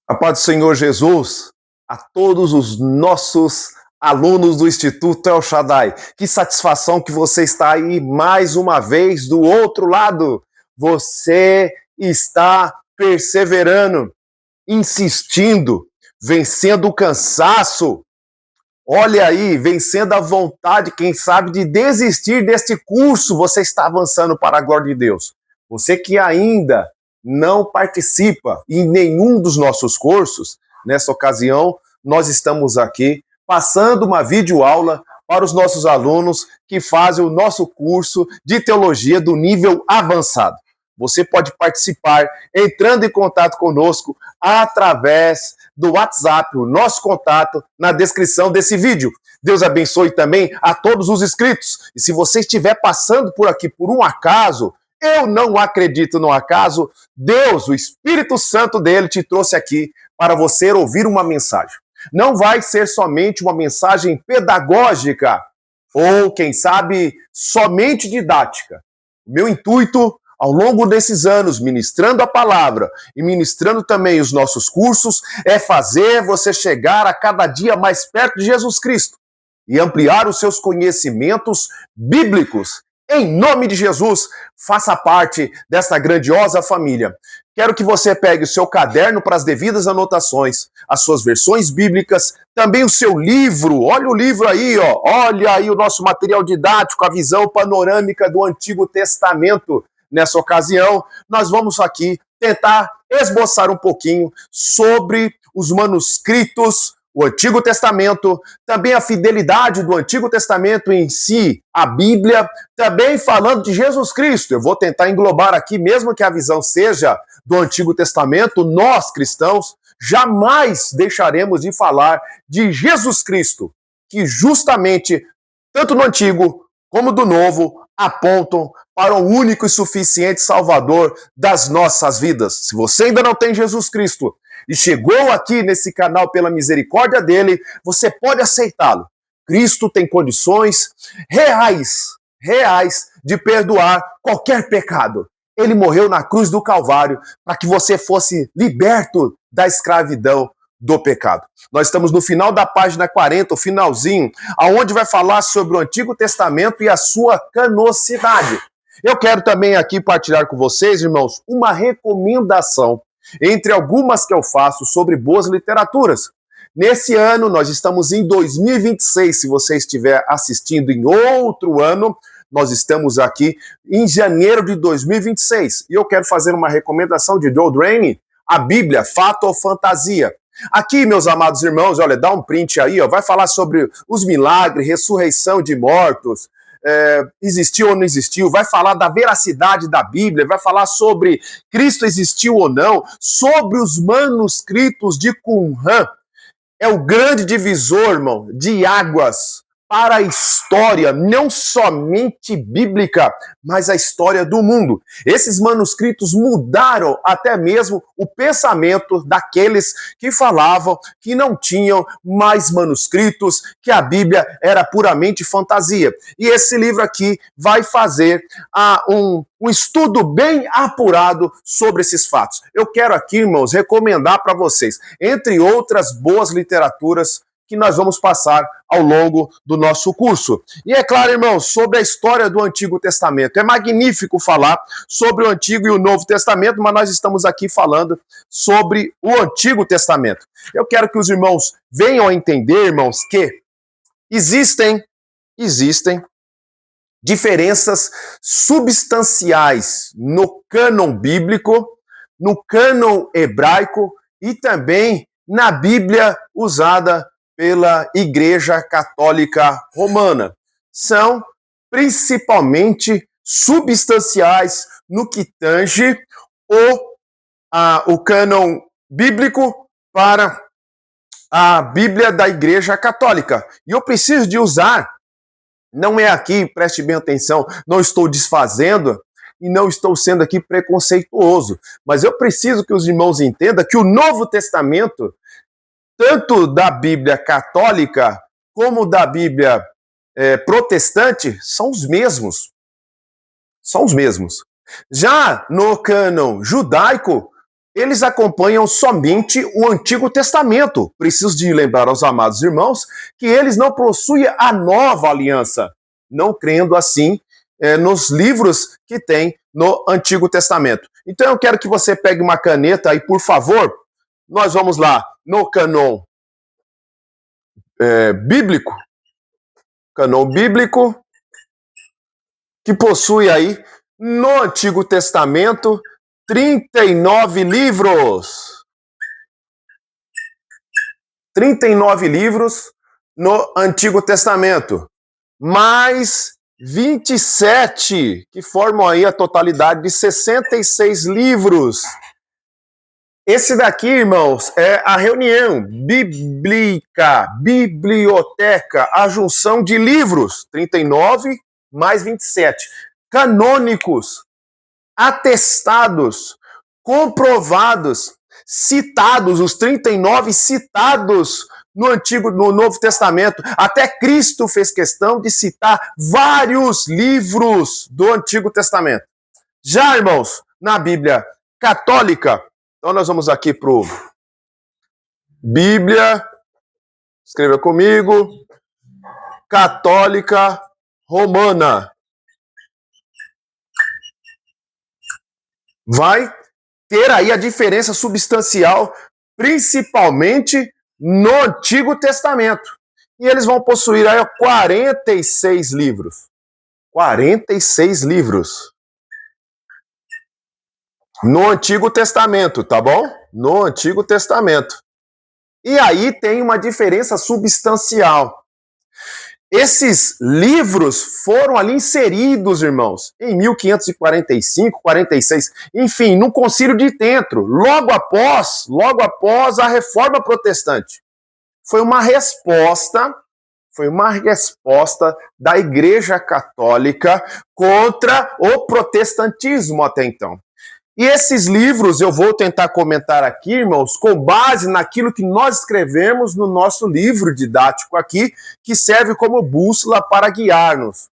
A paz do Senhor Jesus a todos os nossos alunos do Instituto El Shaddai. Que satisfação que você está aí mais uma vez do outro lado. Você está perseverando, insistindo, vencendo o cansaço. Olha aí, vencendo a vontade, quem sabe, de desistir deste curso. Você está avançando para a glória de Deus. Você que ainda não participa em nenhum dos nossos cursos, nessa ocasião, nós estamos aqui passando uma videoaula para os nossos alunos que fazem o nosso curso de teologia do nível avançado. Você pode participar entrando em contato conosco através do WhatsApp, o nosso contato na descrição desse vídeo. Deus abençoe também a todos os inscritos. E se você estiver passando por aqui por um acaso, eu não acredito no acaso, Deus, o Espírito Santo dele, te trouxe aqui para você ouvir uma mensagem. Não vai ser somente uma mensagem pedagógica ou, quem sabe, somente didática. O meu intuito, ao longo desses anos, ministrando a palavra e ministrando também os nossos cursos, é fazer você chegar a cada dia mais perto de Jesus Cristo e ampliar os seus conhecimentos bíblicos. Em nome de Jesus, faça parte dessa grandiosa família. Quero que você pegue o seu caderno para as devidas anotações, as suas versões bíblicas, também o seu livro. Olha o livro aí, ó. Olha aí o nosso material didático, a visão panorâmica do Antigo Testamento. Nessa ocasião, nós vamos aqui tentar esboçar um pouquinho sobre os manuscritos, o Antigo Testamento, também a fidelidade do Antigo Testamento em si, a Bíblia, também falando de Jesus Cristo. Eu vou tentar englobar aqui, mesmo que a visão seja do Antigo Testamento, nós cristãos jamais deixaremos de falar de Jesus Cristo, que justamente, tanto no Antigo como do Novo, apontam para o único e suficiente Salvador das nossas vidas. Se você ainda não tem Jesus Cristo e chegou aqui nesse canal pela misericórdia dele, você pode aceitá-lo. Cristo tem condições reais de perdoar qualquer pecado. Ele morreu na cruz do Calvário para que você fosse liberto da escravidão do pecado. Nós estamos no final da página 40, o finalzinho, aonde vai falar sobre o Antigo Testamento e a sua canocidade. Eu quero também aqui partilhar com vocês, irmãos, uma recomendação entre algumas que eu faço sobre boas literaturas. Nesse ano, nós estamos em 2026, se você estiver assistindo em outro ano, nós estamos aqui em janeiro de 2026. E eu quero fazer uma recomendação de Joe Draine, a Bíblia, Fato ou Fantasia. Aqui, meus amados irmãos, olha, dá um print aí, ó, vai falar sobre os milagres, ressurreição de mortos, existiu ou não existiu, vai falar da veracidade da Bíblia, vai falar sobre Cristo existiu ou não, sobre os manuscritos de Qumran. É o grande divisor, irmão, de águas para a história, não somente bíblica, mas a história do mundo. Esses manuscritos mudaram até mesmo o pensamento daqueles que falavam que não tinham mais manuscritos, que a Bíblia era puramente fantasia. E esse livro aqui vai fazer um estudo bem apurado sobre esses fatos. Eu quero aqui, irmãos, recomendar para vocês, entre outras boas literaturas, que nós vamos passar ao longo do nosso curso. E é claro, irmãos, sobre a história do Antigo Testamento. É magnífico falar sobre o Antigo e o Novo Testamento, mas nós estamos aqui falando sobre o Antigo Testamento. Eu quero que os irmãos venham a entender, irmãos, que existem diferenças substanciais no cânon bíblico, no cânon hebraico e também na Bíblia usada pela Igreja Católica Romana. São principalmente substanciais no que tange o cânon bíblico para a Bíblia da Igreja Católica. E eu preciso de usar, não é aqui, preste bem atenção, não estou desfazendo e não estou sendo aqui preconceituoso, mas eu preciso que os irmãos entendam que o Novo Testamento, tanto da Bíblia católica como da Bíblia protestante, são os mesmos. São os mesmos. Já no cânon judaico, eles acompanham somente o Antigo Testamento. Preciso de lembrar aos amados irmãos que eles não possuem a nova aliança, não crendo assim nos livros que tem no Antigo Testamento. Então eu quero que você pegue uma caneta aí, por favor. Nós vamos lá no cânon bíblico, que possui aí no Antigo Testamento 39 livros. 39 livros no Antigo Testamento, mais 27, que formam aí a totalidade de 66 livros. Esse daqui, irmãos, é a reunião bíblica, biblioteca, a junção de livros, 39 mais 27, canônicos, atestados, comprovados, citados, os 39 citados no Novo Testamento. Até Cristo fez questão de citar vários livros do Antigo Testamento. Já, irmãos, na Bíblia católica, então nós vamos aqui para o Bíblia, escreva comigo, católica romana. Vai ter aí a diferença substancial, principalmente no Antigo Testamento. E eles vão possuir aí 46 livros. 46 livros. No Antigo Testamento, tá bom? No Antigo Testamento. E aí tem uma diferença substancial. Esses livros foram ali inseridos, irmãos, em 1545, 46, enfim, no Concílio de Trento, logo após a Reforma Protestante. Foi uma resposta da Igreja Católica contra o protestantismo até então. E esses livros eu vou tentar comentar aqui, irmãos, com base naquilo que nós escrevemos no nosso livro didático aqui, que serve como bússola para guiar-nos.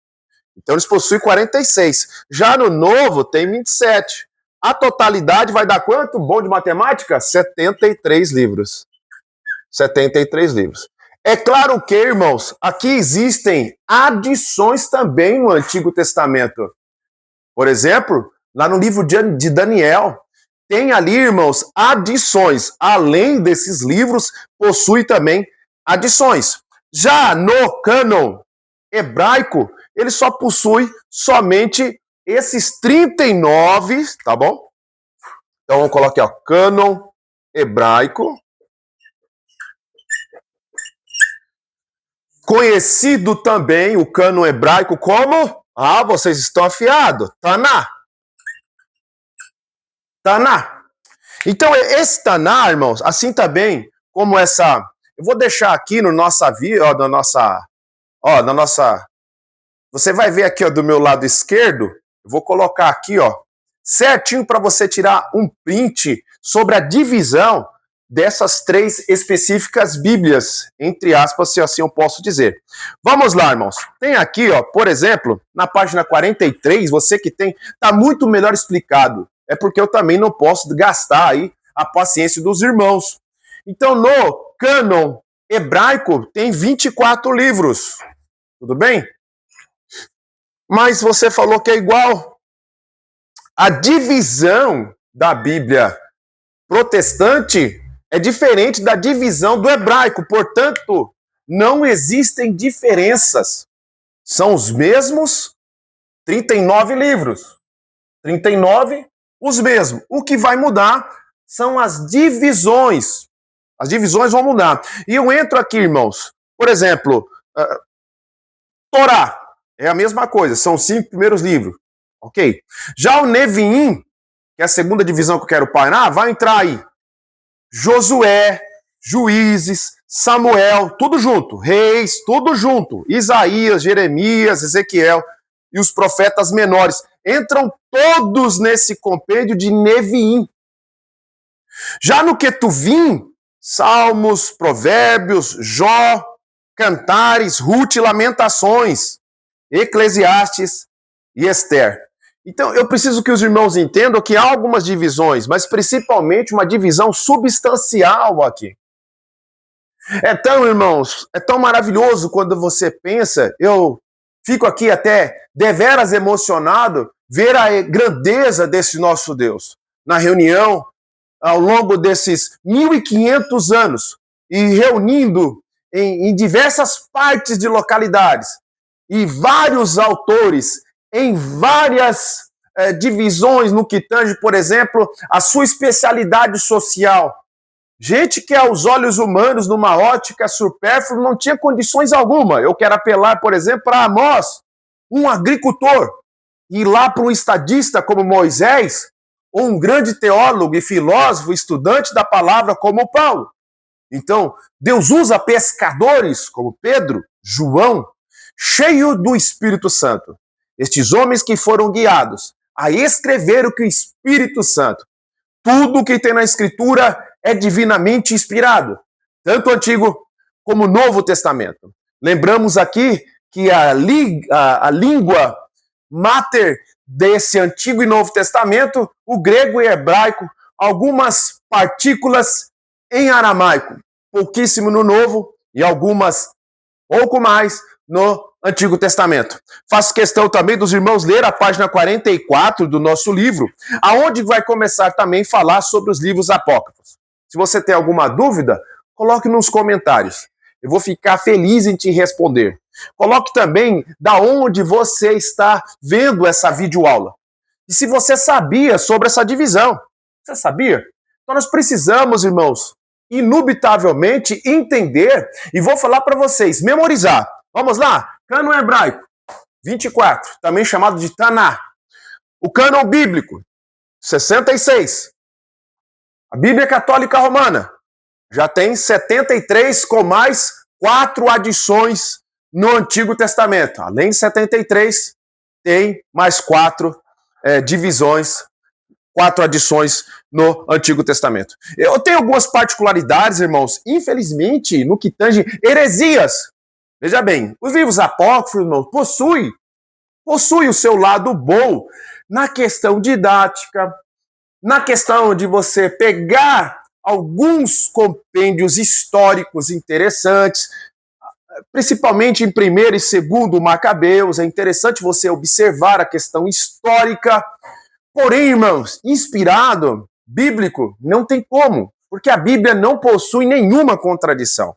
Então eles possuem 46. Já no Novo tem 27. A totalidade vai dar quanto? Bom de matemática? 73 livros. 73 livros. É claro que, irmãos, aqui existem adições também no Antigo Testamento. Por exemplo, lá no livro de Daniel, tem ali, irmãos, adições. Além desses livros, possui também adições. Já no cânon hebraico, ele só possui somente esses 39, tá bom? Então, vamos colocar aqui, ó, cânon hebraico. Conhecido também o cânon hebraico como... Ah, vocês estão afiados. Taná. Taná. Então, esse Taná, irmãos, assim também como essa... Eu vou deixar aqui no nossa... na nossa... Você vai ver aqui, ó, do meu lado esquerdo, eu vou colocar aqui, ó, certinho para você tirar um print sobre a divisão dessas 3 específicas Bíblias, entre aspas, se assim eu posso dizer. Vamos lá, irmãos. Tem aqui, ó, por exemplo, na página 43, você que tem, tá muito melhor explicado. É porque eu também não posso gastar aí a paciência dos irmãos. Então, no cânon hebraico, tem 24 livros. Tudo bem? Mas você falou que é igual. A divisão da Bíblia protestante é diferente da divisão do hebraico. Portanto, não existem diferenças. São os mesmos 39 livros. 39, os mesmos. O que vai mudar são as divisões. As divisões vão mudar. E eu entro aqui, irmãos. Por exemplo, Torá. É a mesma coisa. São 5 primeiros livros. Ok? Já o Neviim, que é a segunda divisão que eu quero parar, vai entrar aí. Josué, Juízes, Samuel, tudo junto. Reis, tudo junto. Isaías, Jeremias, Ezequiel e os profetas menores. Entram todos nesse compêndio de Neviim. Já no Ketuvim, Salmos, Provérbios, Jó, Cantares, Ruth, Lamentações, Eclesiastes e Esther. Então, eu preciso que os irmãos entendam que há algumas divisões, mas principalmente uma divisão substancial aqui. Então, irmãos, é tão maravilhoso quando você pensa, eu fico aqui até deveras emocionado ver a grandeza desse nosso Deus. Na reunião, ao longo desses 1.500 anos, e reunindo em diversas partes de localidades, e vários autores em várias divisões no que tange, por exemplo, a sua especialidade social. Gente que aos olhos humanos, numa ótica supérflua, não tinha condições alguma. Eu quero apelar, por exemplo, para Amós, um agricultor, e lá para um estadista como Moisés, ou um grande teólogo e filósofo, estudante da palavra como Paulo. Então, Deus usa pescadores como Pedro, João, cheio do Espírito Santo. Estes homens que foram guiados a escrever o que o Espírito Santo, tudo que tem na Escritura é divinamente inspirado, tanto o Antigo como o Novo Testamento. Lembramos aqui que a língua máter desse Antigo e Novo Testamento, o grego e hebraico, algumas partículas em aramaico, pouquíssimo no Novo e algumas pouco mais no Antigo Testamento. Faço questão também dos irmãos ler a página 44 do nosso livro, aonde vai começar também a falar sobre os livros apócrifos. Se você tem alguma dúvida, coloque nos comentários. Eu vou ficar feliz em te responder. Coloque também da onde você está vendo essa videoaula. E se você sabia sobre essa divisão. Você sabia? Então nós precisamos, irmãos, inubitavelmente entender, e vou falar para vocês, memorizar. Vamos lá? Cânon hebraico, 24, também chamado de Taná. O cânon bíblico, 66. A Bíblia Católica Romana já tem 73 com mais 4 adições no Antigo Testamento. Além de 73, tem mais 4 divisões, 4 adições no Antigo Testamento. Eu tenho algumas particularidades, irmãos, infelizmente, no que tange heresias. Veja bem, os livros apócrifos, irmãos, possuem o seu lado bom na questão didática, na questão de você pegar alguns compêndios históricos interessantes, principalmente em 1º e 2º Macabeus, é interessante você observar a questão histórica. Porém, irmãos, inspirado, bíblico, não tem como, porque a Bíblia não possui nenhuma contradição.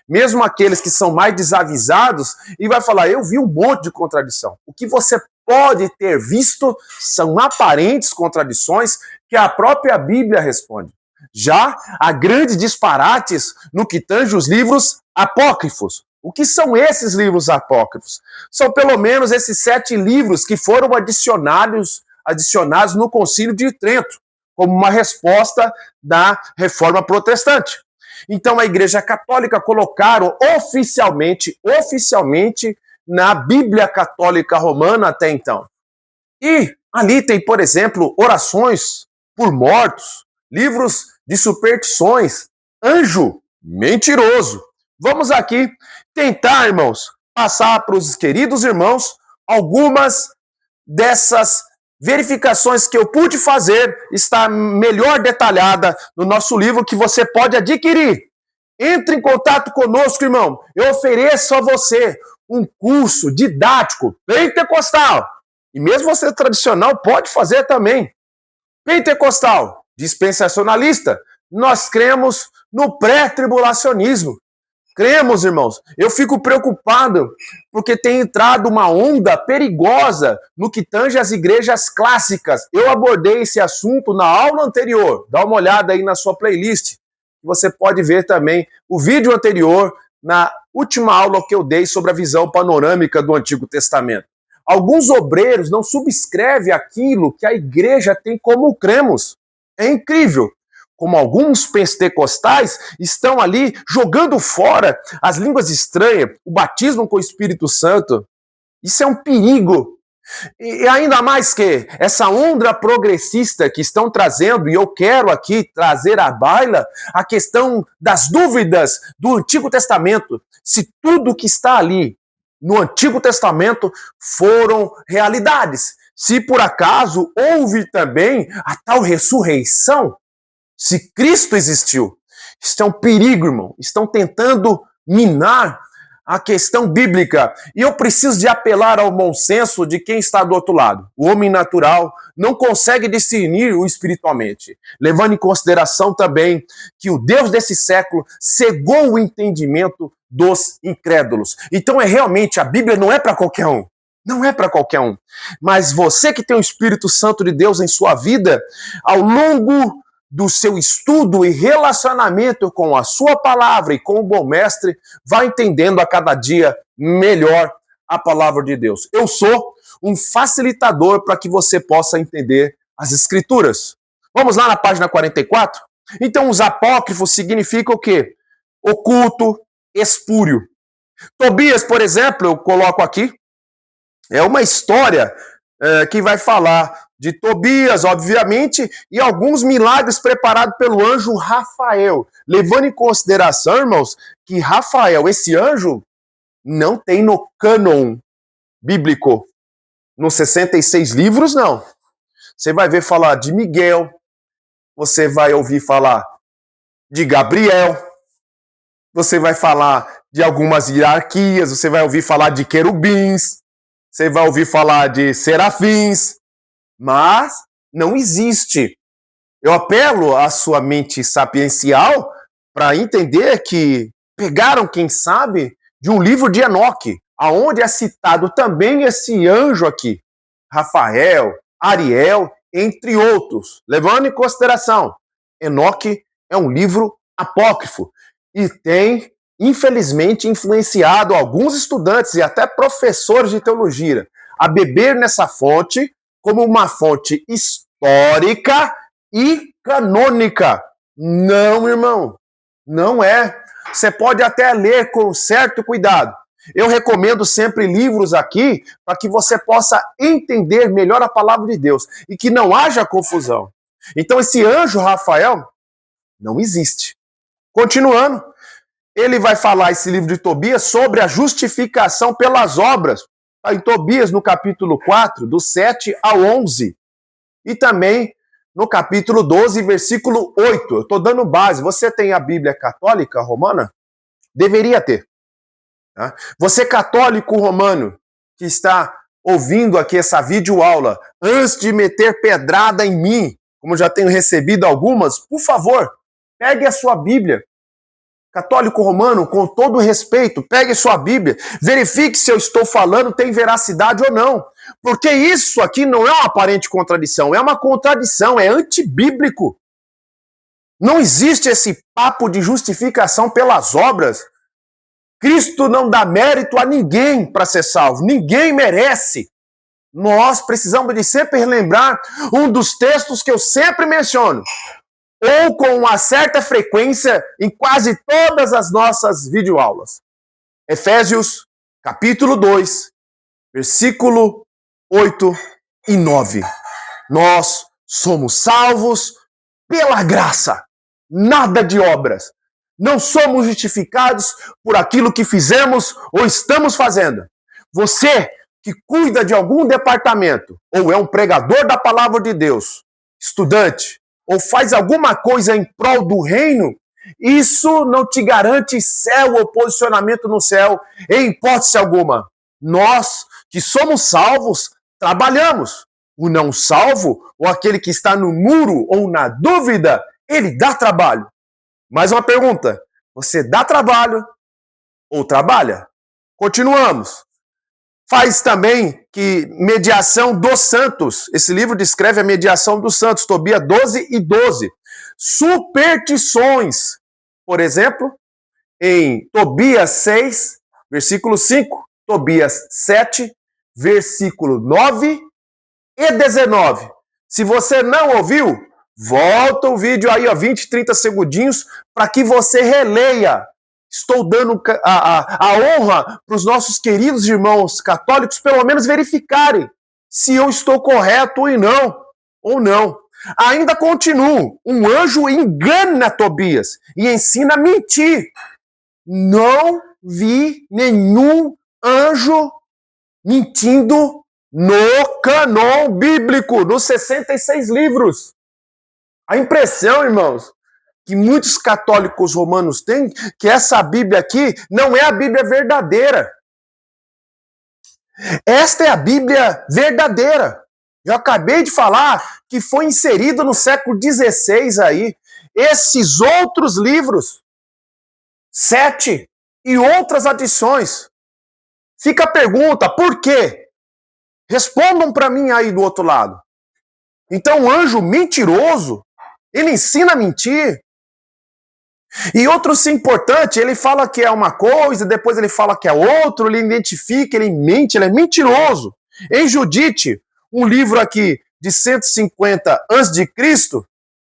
Mesmo aqueles que são mais desavisados, e vai falar, eu vi um monte de contradição. O que você pode ter visto são aparentes contradições que a própria Bíblia responde. Já há grandes disparates no que tange os livros apócrifos. O que são esses livros apócrifos? São pelo menos esses 7 livros que foram adicionados no Concílio de Trento, como uma resposta da Reforma Protestante. Então a Igreja Católica colocaram oficialmente na Bíblia Católica Romana até então. E ali tem, por exemplo, orações por mortos, livros de superstições, anjo mentiroso. Vamos aqui tentar, irmãos, passar para os queridos irmãos algumas dessas verificações que eu pude fazer, está melhor detalhada no nosso livro que você pode adquirir. Entre em contato conosco, irmão. Eu ofereço a você um curso didático pentecostal. E mesmo você tradicional pode fazer também. Pentecostal, dispensacionalista, nós cremos no pré-tribulacionismo. Cremos, irmãos. Eu fico preocupado porque tem entrado uma onda perigosa no que tange as igrejas clássicas. Eu abordei esse assunto na aula anterior. Dá uma olhada aí na sua playlist. Você pode ver também o vídeo anterior na última aula que eu dei sobre a visão panorâmica do Antigo Testamento. Alguns obreiros não subscrevem aquilo que a igreja tem como cremos. É incrível. Como alguns pentecostais estão ali jogando fora as línguas estranhas, o batismo com o Espírito Santo. Isso é um perigo. E ainda mais que essa onda progressista que estão trazendo, e eu quero aqui trazer à baila a questão das dúvidas do Antigo Testamento. Se tudo que está ali no Antigo Testamento foram realidades. Se por acaso houve também a tal ressurreição, se Cristo existiu. Isso é um perigo, irmão. Estão tentando minar a questão bíblica. E eu preciso de apelar ao bom senso de quem está do outro lado. O homem natural não consegue discernir o espiritualmente, levando em consideração também que o Deus desse século cegou o entendimento dos incrédulos. Então realmente a Bíblia não é para qualquer um. Não é para qualquer um. Mas você que tem o Espírito Santo de Deus em sua vida, ao longo do seu estudo e relacionamento com a sua palavra e com o bom mestre, vai entendendo a cada dia melhor a palavra de Deus. Eu sou um facilitador para que você possa entender as Escrituras. Vamos lá na página 44? Então, os apócrifos significam o quê? Oculto, espúrio. Tobias, por exemplo, eu coloco aqui, é uma história que vai falar de Tobias, obviamente, e alguns milagres preparados pelo anjo Rafael. Levando em consideração, irmãos, que Rafael, esse anjo, não tem no cânon bíblico. Nos 66 livros, não. Você vai ver falar de Miguel, você vai ouvir falar de Gabriel, você vai falar de algumas hierarquias, você vai ouvir falar de querubins, você vai ouvir falar de serafins, mas não existe. Eu apelo à sua mente sapiencial para entender que pegaram, quem sabe, de um livro de Enoque, aonde é citado também esse anjo aqui, Rafael, Ariel, entre outros. Levando em consideração, Enoque é um livro apócrifo e tem, infelizmente, influenciado alguns estudantes e até professores de teologia a beber nessa fonte como uma fonte histórica e canônica. Não, irmão, não é. Você pode até ler com certo cuidado. Eu recomendo sempre livros aqui para que você possa entender melhor a palavra de Deus e que não haja confusão. Então esse anjo Rafael não existe. Continuando, ele vai falar, esse livro de Tobias, sobre a justificação pelas obras. Em Tobias, no capítulo 4, do 7 ao 11. E também no capítulo 12, versículo 8. Eu estou dando base. Você tem a Bíblia católica romana? Deveria ter. Tá? Você católico romano que está ouvindo aqui essa videoaula, antes de meter pedrada em mim, como já tenho recebido algumas, por favor, pegue a sua Bíblia. Católico romano, com todo respeito, pegue sua Bíblia, verifique se eu estou falando tem veracidade ou não. Porque isso aqui não é uma aparente contradição, é uma contradição, é antibíblico. Não existe esse papo de justificação pelas obras. Cristo não dá mérito a ninguém para ser salvo, ninguém merece. Nós precisamos de sempre relembrar um dos textos que eu sempre menciono, ou com uma certa frequência em quase todas as nossas videoaulas. Efésios, capítulo 2, versículo 8 e 9. Nós somos salvos pela graça, nada de obras. Não somos justificados por aquilo que fizemos ou estamos fazendo. Você que cuida de algum departamento, ou é um pregador da palavra de Deus, estudante, ou faz alguma coisa em prol do reino, isso não te garante céu ou posicionamento no céu, em hipótese alguma. Nós que somos salvos, trabalhamos. O não salvo, ou aquele que está no muro ou na dúvida, ele dá trabalho. Mais uma pergunta, você dá trabalho ou trabalha? Continuamos. Faz também que mediação dos santos. Esse livro descreve a mediação dos santos, Tobias 12 e 12. Superstições. Por exemplo, em Tobias 6, versículo 5, Tobias 7, versículo 9 e 19. Se você não ouviu, volta o vídeo aí, 20, 30 segundinhos, para que você releia. Estou dando a honra para os nossos queridos irmãos católicos, pelo menos verificarem se eu estou correto ou não. Ainda continuo. Um anjo engana Tobias e ensina a mentir. Não vi nenhum anjo mentindo no cânon bíblico, nos 66 livros. A impressão, irmãos, que muitos católicos romanos têm, que essa Bíblia aqui não é a Bíblia verdadeira. Esta é a Bíblia verdadeira. Eu acabei de falar que foi inserido no século XVI aí. Esses outros livros, 7 e outras adições. Fica a pergunta, por quê? Respondam para mim aí do outro lado. Então o anjo mentiroso, ele ensina a mentir. E outro sim importante, ele fala que é uma coisa, depois ele fala que é outro, ele identifica, ele mente, ele é mentiroso. Em Judite, um livro aqui de 150 a.C.,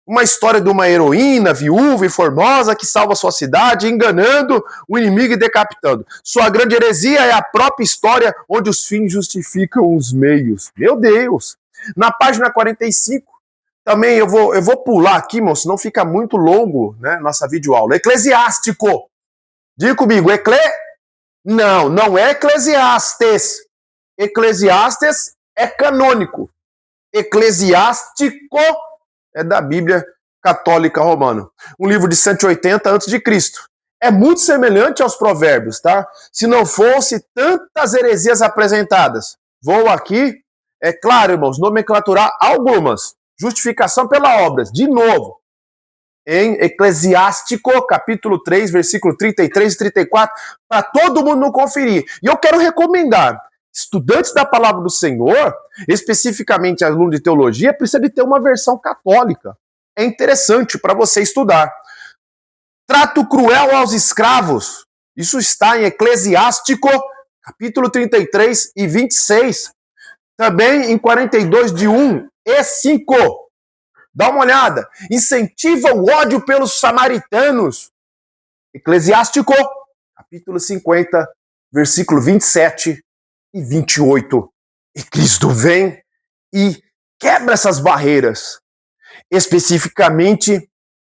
uma história de uma heroína viúva e formosa que salva sua cidade, enganando o inimigo e decapitando. Sua grande heresia é a própria história onde os fins justificam os meios. Meu Deus! Na página 45, também eu vou pular aqui, irmão, senão fica muito longo, né, nossa videoaula. Eclesiástico. Diga comigo, não é Eclesiastes. Eclesiastes é canônico. Eclesiástico é da Bíblia Católica Romana. Um livro de 180 a.C. É muito semelhante aos Provérbios, tá? Se não fosse tantas heresias apresentadas. Vou aqui, é claro, irmãos, nomenclaturar algumas. Justificação pela obras, de novo, em Eclesiástico, capítulo 3, versículo 33 e 34, para todo mundo não conferir. E eu quero recomendar, estudantes da palavra do Senhor, especificamente aluno de teologia, precisa de ter uma versão católica. É interessante para você estudar. Trato cruel aos escravos. Isso está em Eclesiástico, capítulo 33 e 26. Também em 42, de 1 e 5. Dá uma olhada. Incentiva o ódio pelos samaritanos. Eclesiástico, capítulo 50, versículo 27 e 28. E Cristo vem e quebra essas barreiras, especificamente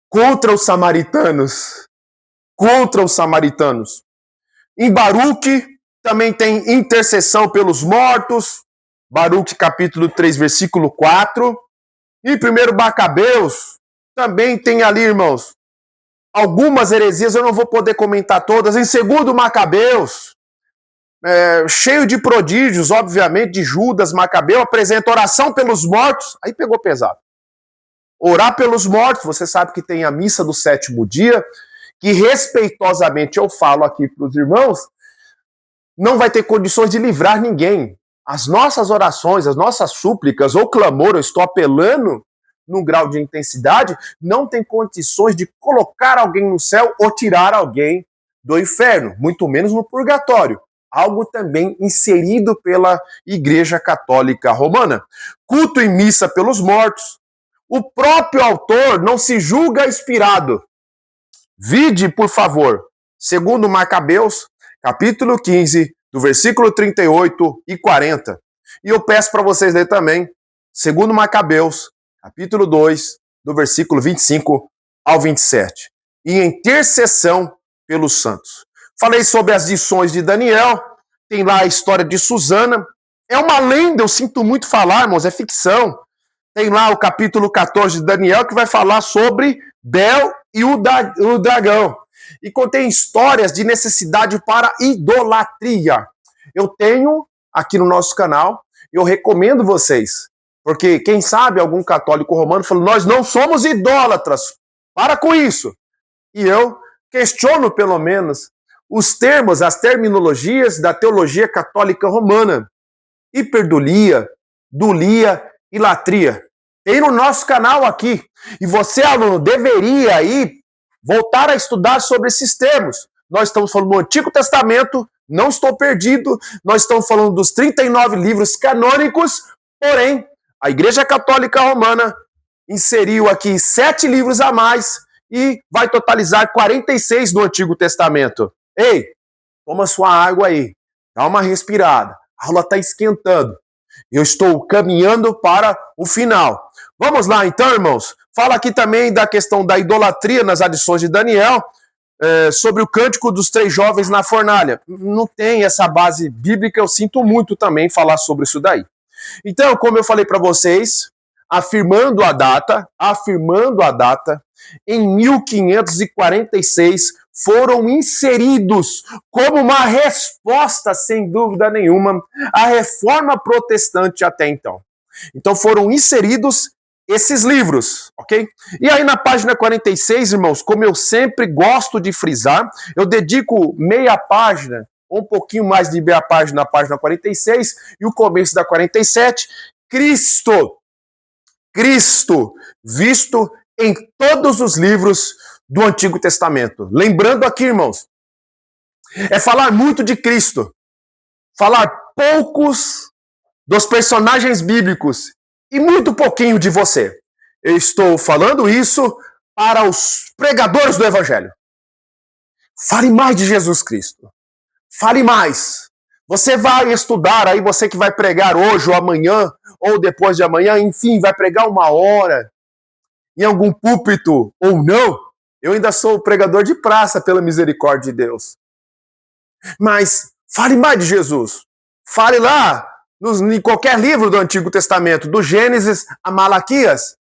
contra os samaritanos. Contra os samaritanos. Em Baruque, também tem intercessão pelos mortos. Baruque, capítulo 3, versículo 4. Em 1 Macabeus, também tem ali, irmãos, algumas heresias, eu não vou poder comentar todas. Em 2 Macabeus, cheio de prodígios, obviamente, de Judas Macabeu, apresenta oração pelos mortos, aí pegou pesado. Orar pelos mortos, você sabe que tem a missa do 7º dia, que respeitosamente eu falo aqui para os irmãos, não vai ter condições de livrar ninguém. As nossas orações, as nossas súplicas ou clamor, eu estou apelando num grau de intensidade, não tem condições de colocar alguém no céu ou tirar alguém do inferno, muito menos no purgatório. Algo também inserido pela Igreja Católica Romana. Culto e missa pelos mortos. O próprio autor não se julga inspirado. Vide, por favor, 2 Macabeus, capítulo 15, do versículo 38 e 40. E eu peço para vocês lerem também 2 Macabeus, capítulo 2, do versículo 25 ao 27. E intercessão pelos santos. Falei sobre as lições de Daniel, tem lá a história de Susana. É uma lenda, eu sinto muito falar, irmãos, é ficção. Tem lá o capítulo 14 de Daniel, que vai falar sobre Bel e o dragão. E contém histórias de necessidade para idolatria. Eu tenho aqui no nosso canal, eu recomendo vocês, porque quem sabe algum católico romano falou, nós não somos idólatras, para com isso. E eu questiono pelo menos os termos, as terminologias da teologia católica romana. Hiperdulia, dulia e latria. Tem no nosso canal aqui. E você, aluno, deveria aí voltar a estudar sobre esses termos. Nós estamos falando do Antigo Testamento, não estou perdido, nós estamos falando dos 39 livros canônicos, porém, a Igreja Católica Romana inseriu aqui 7 livros a mais e vai totalizar 46 no Antigo Testamento. Ei, toma sua água aí, dá uma respirada, a aula está esquentando. Eu estou caminhando para o final. Vamos lá então, irmãos. Fala aqui também da questão da idolatria nas adições de Daniel, sobre o cântico dos 3 jovens na fornalha. Não tem essa base bíblica, eu sinto muito também falar sobre isso daí. Então, como eu falei para vocês, afirmando a data, em 1546 foram inseridos como uma resposta, sem dúvida nenhuma, à reforma protestante até então. Então foram inseridos esses livros, ok? E aí na página 46, irmãos, como eu sempre gosto de frisar, eu dedico meia página, ou um pouquinho mais de meia página na página 46 e o começo da 47, Cristo visto em todos os livros do Antigo Testamento. Lembrando aqui, irmãos, é falar muito de Cristo, falar poucos dos personagens bíblicos e muito pouquinho de você. Eu estou falando isso para os pregadores do Evangelho. Fale mais de Jesus Cristo. Fale mais. Você vai estudar aí, você que vai pregar hoje ou amanhã, ou depois de amanhã, enfim, vai pregar 1 hora em algum púlpito ou não. Eu ainda sou pregador de praça, pela misericórdia de Deus. Mas fale mais de Jesus. Fale lá, em qualquer livro do Antigo Testamento, do Gênesis a Malaquias.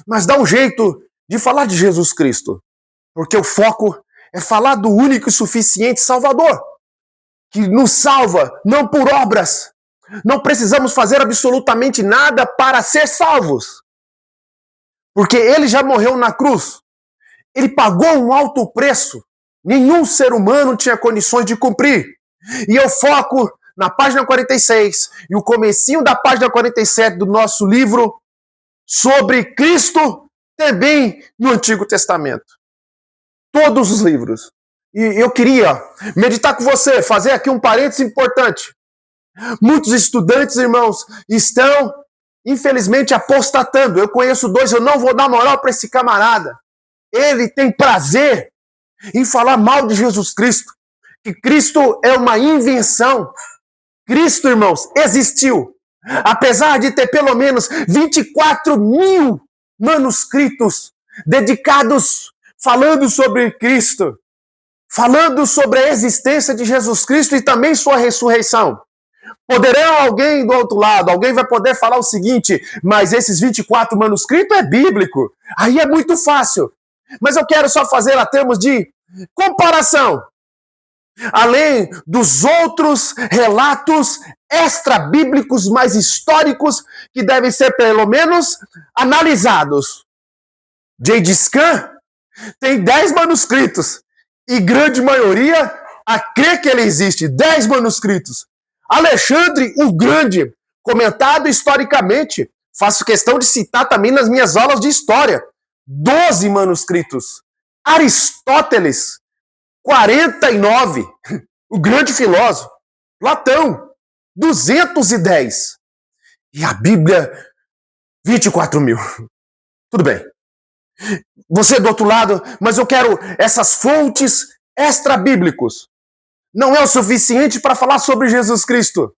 Mas dá um jeito de falar de Jesus Cristo. Porque o foco é falar do único e suficiente Salvador, que nos salva, não por obras. Não precisamos fazer absolutamente nada para ser salvos. Porque ele já morreu na cruz. Ele pagou um alto preço. Nenhum ser humano tinha condições de cumprir. E eu foco na página 46 e o comecinho da página 47 do nosso livro sobre Cristo também no Antigo Testamento. Todos os livros. E eu queria meditar com você, fazer aqui um parênteses importante. Muitos estudantes, irmãos, estão, infelizmente, apostatando. Eu conheço 2, eu não vou dar moral para esse camarada. Ele tem prazer em falar mal de Jesus Cristo. Que Cristo é uma invenção. Cristo, irmãos, existiu. Apesar de ter pelo menos 24.000 manuscritos dedicados falando sobre Cristo, falando sobre a existência de Jesus Cristo e também sua ressurreição. Poderá alguém do outro lado, alguém vai poder falar o seguinte, mas esses 24 manuscritos é bíblico. Aí é muito fácil. Mas eu quero só fazer a termos de comparação. Além dos outros relatos extra-bíblicos mais históricos que devem ser pelo menos analisados. Gengis Khan tem 10 manuscritos e grande maioria a crer que ele existe. 10 manuscritos. Alexandre o Grande, comentado historicamente, faço questão de citar também nas minhas aulas de história. 12 manuscritos. Aristóteles, 49. O grande filósofo. Platão, 210. E a Bíblia, 24.000. Tudo bem. Você do outro lado, mas eu quero essas fontes extra-bíblicos. Não é o suficiente para falar sobre Jesus Cristo.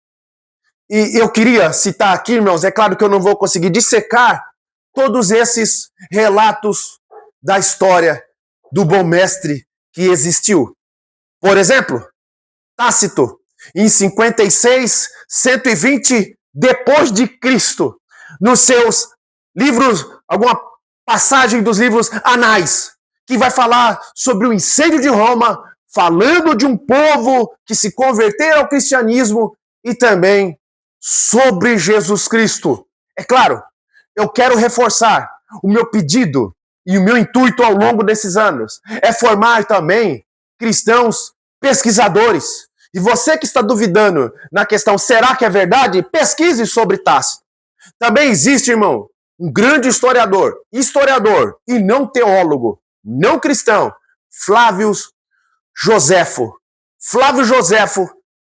E eu queria citar aqui, irmãos, é claro que eu não vou conseguir dissecar todos esses relatos da história do bom mestre que existiu. Por exemplo, Tácito, em 56, 120 depois de Cristo, nos seus livros, alguma passagem dos livros anais, que vai falar sobre o incêndio de Roma, falando de um povo que se converteu ao cristianismo e também sobre Jesus Cristo. É claro, eu quero reforçar o meu pedido e o meu intuito ao longo desses anos é formar também cristãos pesquisadores. E você que está duvidando na questão, será que é verdade? Pesquise sobre Tácito. Também existe, irmão, um grande historiador e não teólogo, não cristão, Flávio Joséfo,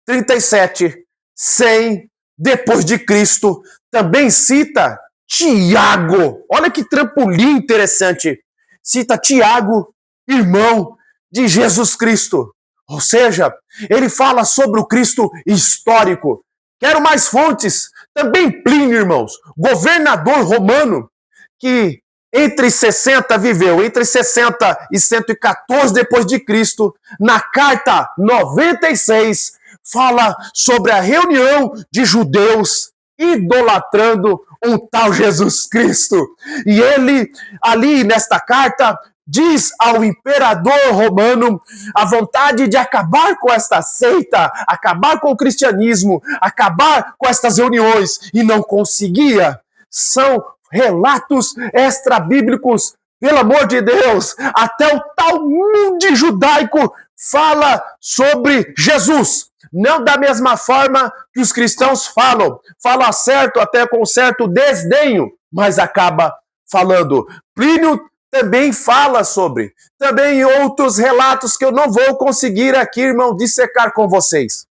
37, 100 depois de Cristo, também cita Tiago. Olha que trampolim interessante. Cita Tiago, irmão de Jesus Cristo. Ou seja, ele fala sobre o Cristo histórico. Quero mais fontes. Também Plínio, irmãos, governador romano, que viveu entre 60 e 114 depois de Cristo, na carta 96, fala sobre a reunião de judeus idolatrando um tal Jesus Cristo. E ele, ali nesta carta, diz ao imperador romano a vontade de acabar com esta seita, acabar com o cristianismo, acabar com estas reuniões, e não conseguia. São relatos extra-bíblicos, pelo amor de Deus, até o Talmud judaico fala sobre Jesus. Não da mesma forma que os cristãos falam. Fala certo, até com certo desdenho, mas acaba falando. Plínio também fala sobre. Também outros relatos que eu não vou conseguir aqui, irmão, dissecar com vocês.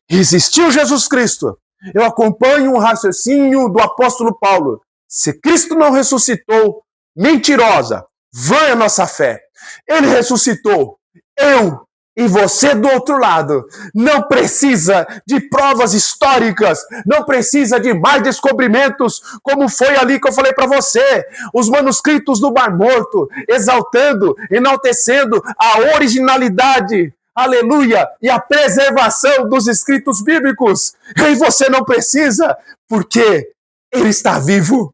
Existiu Jesus Cristo. Eu acompanho um raciocínio do apóstolo Paulo. Se Cristo não ressuscitou, mentirosa, vã é a nossa fé. Ele ressuscitou. Eu e você do outro lado não precisa de provas históricas, não precisa de mais descobrimentos, como foi ali que eu falei para você, os manuscritos do Mar Morto, exaltando, enaltecendo a originalidade, aleluia, e a preservação dos escritos bíblicos. E você não precisa, porque ele está vivo.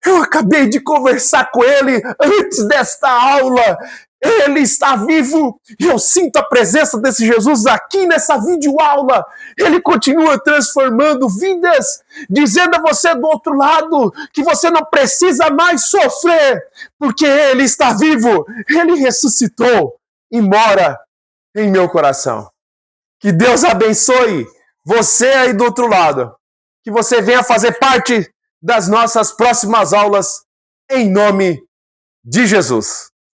Eu acabei de conversar com ele antes desta aula. Ele está vivo e eu sinto a presença desse Jesus aqui nessa videoaula. Ele continua transformando vidas, dizendo a você do outro lado que você não precisa mais sofrer, porque Ele está vivo, Ele ressuscitou e mora em meu coração. Que Deus abençoe você aí do outro lado, que você venha fazer parte das nossas próximas aulas, em nome de Jesus.